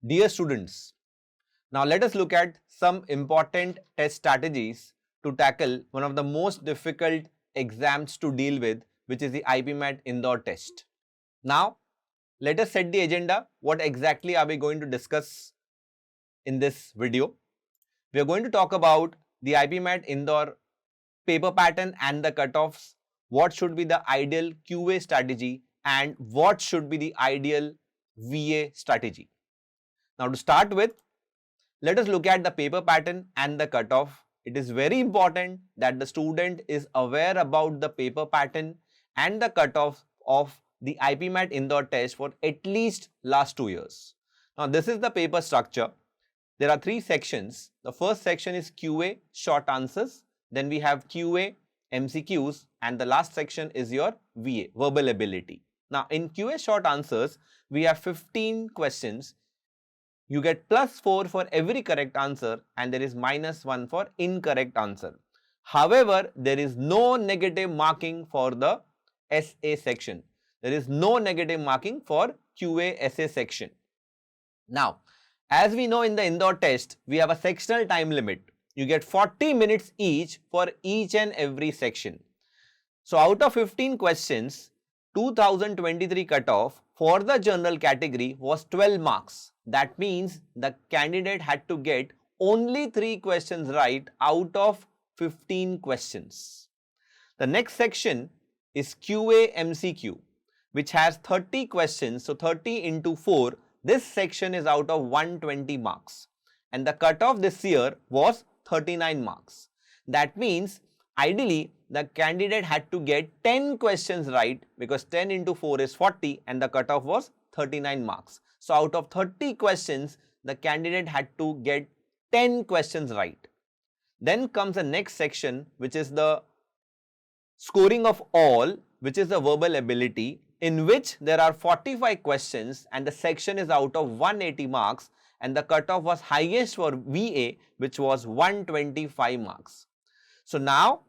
Dear students, now let us look at some important test strategies to tackle one of the most difficult exams to deal with, which is the IPMAT Indore test. Now, let us set the agenda. What exactly are we going to discuss in this video? We are going to talk about the IPMAT Indore paper pattern and the cutoffs, what should be the ideal QA strategy, and what should be the ideal VA strategy. Now to start with, let us look at the paper pattern and the cutoff. It is very important that the student is aware about the paper pattern and the cutoff of the IPMAT Indore test for at least last 2 years. Now this is the paper structure. There are 3 sections. The first section is QA short answers. Then we have QA MCQs, and the last section is your VA verbal ability. Now in QA short answers, we have 15 questions. You get +4 for every correct answer and there is -1 for incorrect answer. However, there is no negative marking for the SA section. There is no negative marking for QA SA section. Now, as we know in the Indore test, we have a sectional time limit. You get 40 minutes each for each and every section. So out of 15 questions, 2023 cutoff for the general category was 12 marks. That means the candidate had to get only 3 questions right out of 15 questions. The next section is QA MCQ, which has 30 questions. So 30 into 4, this section is out of 120 marks. And the cutoff this year was 39 marks. That means ideally the candidate had to get 10 questions right, because 10 into 4 is 40 and the cutoff was 39 marks. So out of 30 questions, the candidate had to get 10 questions right. Then comes the next section, which is the scoring of all, which is the verbal ability, in which there are 45 questions and the section is out of 180 marks, and the cutoff was highest for VA, which was 125 marks. So now,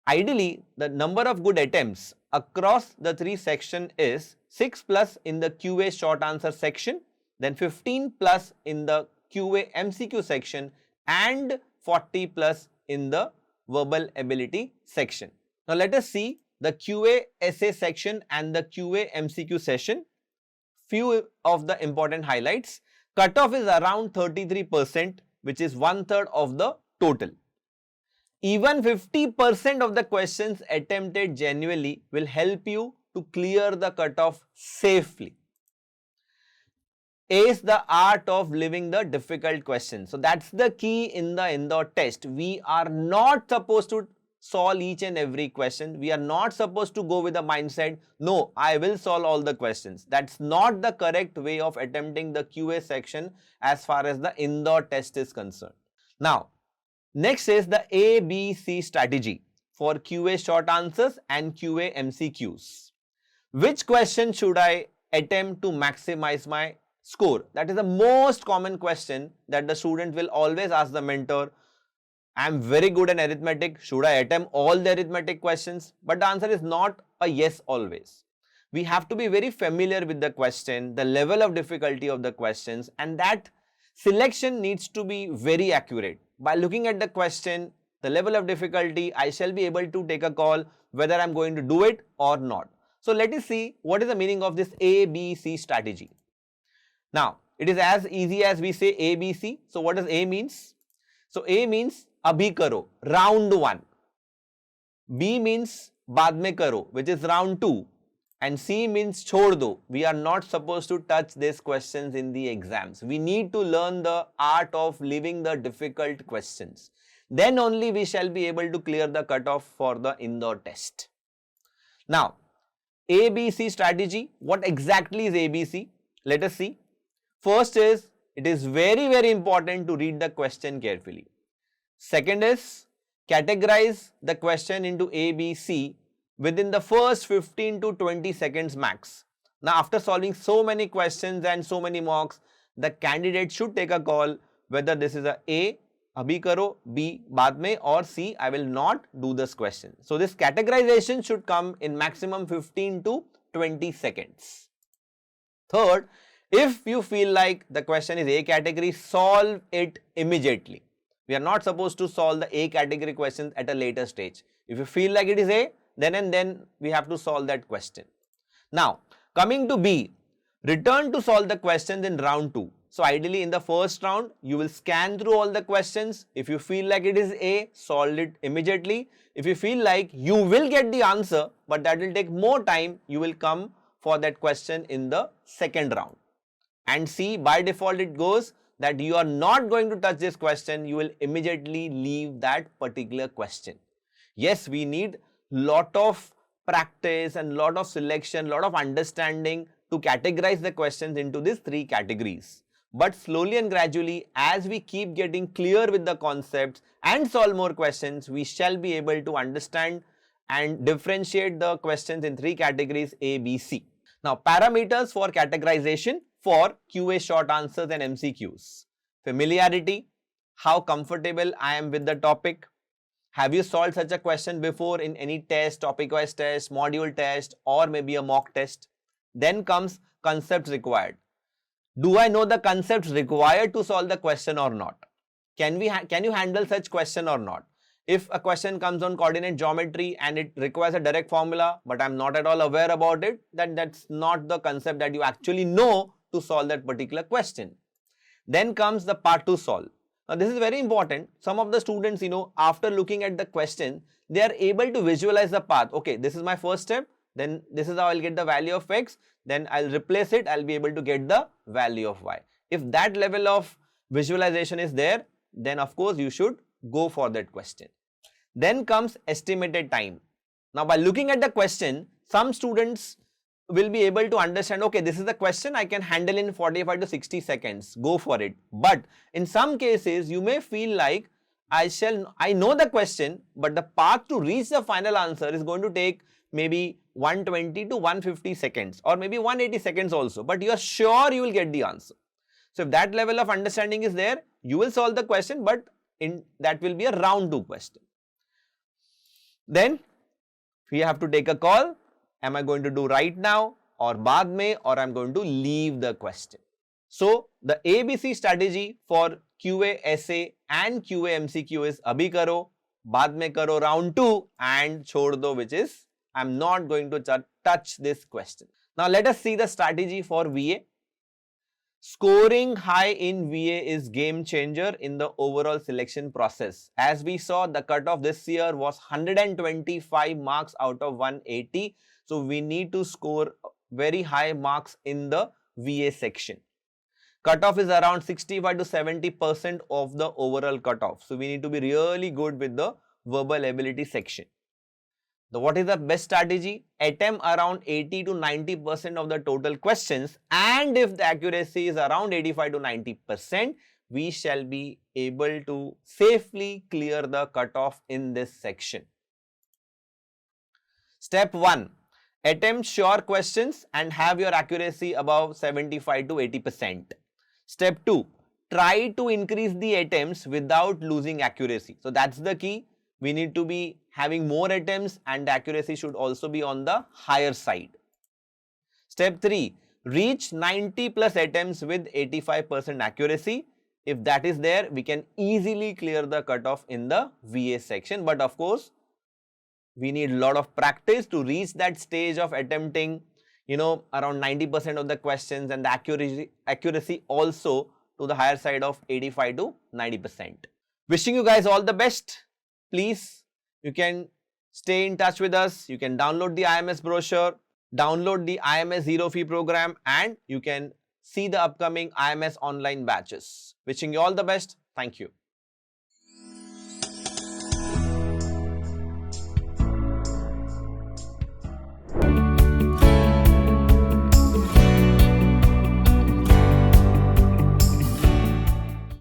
ideally, the number of good attempts across the 3 sections is 6 plus in the QA short answer section, then 15 plus in the QA MCQ section, and 40 plus in the verbal ability section. Now let us see the QA essay section and the QA MCQ session. Few of the important highlights. Cutoff is around 33%, which is 1/3 of the total. Even 50% of the questions attempted genuinely will help you to clear the cutoff safely. Ace the art of living the difficult questions. So that's the key in the Indore test. We are not supposed to solve each and every question. We are not supposed to go with the mindset, no, I will solve all the questions. That's not the correct way of attempting the QA section as far as the Indore test is concerned. Now, next is the A-B-C strategy for QA short answers and QA MCQs. Which question should I attempt to maximize my score? That is the most common question that the student will always ask the mentor. I am very good in arithmetic. Should I attempt all the arithmetic questions? But the answer is not a yes always. We have to be very familiar with the question, the level of difficulty of the questions, and that selection needs to be very accurate. By looking at the question, the level of difficulty, I shall be able to take a call whether I am going to do it or not. So let us see what is the meaning of this A-B-C strategy. Now, it is as easy as we say A-B-C. So what does A means? So A means abhi karo, round 1. B means baad mein karo, which is round 2. And C means chhod do. We are not supposed to touch these questions in the exams. We need to learn the art of living the difficult questions. Then only we shall be able to clear the cutoff for the Indore test. Now, ABC strategy. What exactly is ABC? Let us see. First is, it is very, very important to read the question carefully. Second is, categorize the question into A, B, C within the first 15 to 20 seconds max. Now, after solving so many questions and so many mocks, the candidate should take a call whether this is A, abhi karo, B, baad mein, or C, I will not do this question. So, this categorization should come in maximum 15 to 20 seconds. Third, If you feel like the question is A category, solve it immediately. We are not supposed to solve the A category questions at a later stage. If you feel like it is A, then and then we have to solve that question. Now, coming to B, return to solve the questions in round 2. So ideally in the first round, you will scan through all the questions. If you feel like it is A, solve it immediately. If you feel like you will get the answer, but that will take more time, you will come for that question in the second round. And see, by default it goes that you are not going to touch this question, you will immediately leave that particular question. Yes, we need lot of practice and lot of selection, lot of understanding to categorize the questions into these 3 categories. But slowly and gradually, as we keep getting clear with the concepts and solve more questions, we shall be able to understand and differentiate the questions in 3 categories A, B, C. Now, parameters for categorization for QA short answers and MCQs. Familiarity, how comfortable I am with the topic. Have you solved such a question before in any test, topic-wise test, module test, or maybe a mock test? Then comes concepts required. Do I know the concepts required to solve the question or not? Can you handle such question or not? If a question comes on coordinate geometry and it requires a direct formula, but I'm not at all aware about it, then that's not the concept that you actually know to solve that particular question. Then comes the part 2 solve. Now this is very important. Some of the students, after looking at the question, they are able to visualize the path. Okay, this is my first step. Then this is how I'll get the value of X. Then I'll replace it. I'll be able to get the value of Y. If that level of visualization is there, then of course you should go for that question. Then comes estimated time. Now by looking at the question, some students will be able to understand, okay, this is the question I can handle in 45 to 60 seconds. Go for it. But in some cases, you may feel like I know the question, but the path to reach the final answer is going to take maybe 120 to 150 seconds or maybe 180 seconds also. But you are sure you will get the answer. So if that level of understanding is there, you will solve the question, but that will be a round 2 question. Then we have to take a call. Am I going to do right now or baad mein, or I'm going to leave the question? So the ABC strategy for QA essay and QA MCQ is abhi karo, baad mein karo round 2 and chhod do, which is I'm not going to touch this question. Now let us see the strategy for VA. Scoring high in VA is game changer in the overall selection process. As we saw, the cutoff this year was 125 marks out of 180. So we need to score very high marks in the VA section. Cutoff is around 65 to 70% of the overall cutoff. So we need to be really good with the verbal ability section. What is the best strategy? Attempt around 80 to 90% of the total questions, and if the accuracy is around 85 to 90%, we shall be able to safely clear the cutoff in this section. Step 1. Attempt sure questions and have your accuracy above 75 to 80%. Step 2. Try to increase the attempts without losing accuracy. So that's the key. We need to be having more attempts and the accuracy should also be on the higher side. Step 3. Reach 90 plus attempts with 85% accuracy. If that is there, we can easily clear the cutoff in the VA section. But of course, we need a lot of practice to reach that stage of attempting, around 90% of the questions, and the accuracy also to the higher side of 85 to 90%. Wishing you guys all the best. Please, you can stay in touch with us. You can download the IMS brochure, download the IMS Zero Fee program, and you can see the upcoming IMS online batches. Wishing you all the best. Thank you.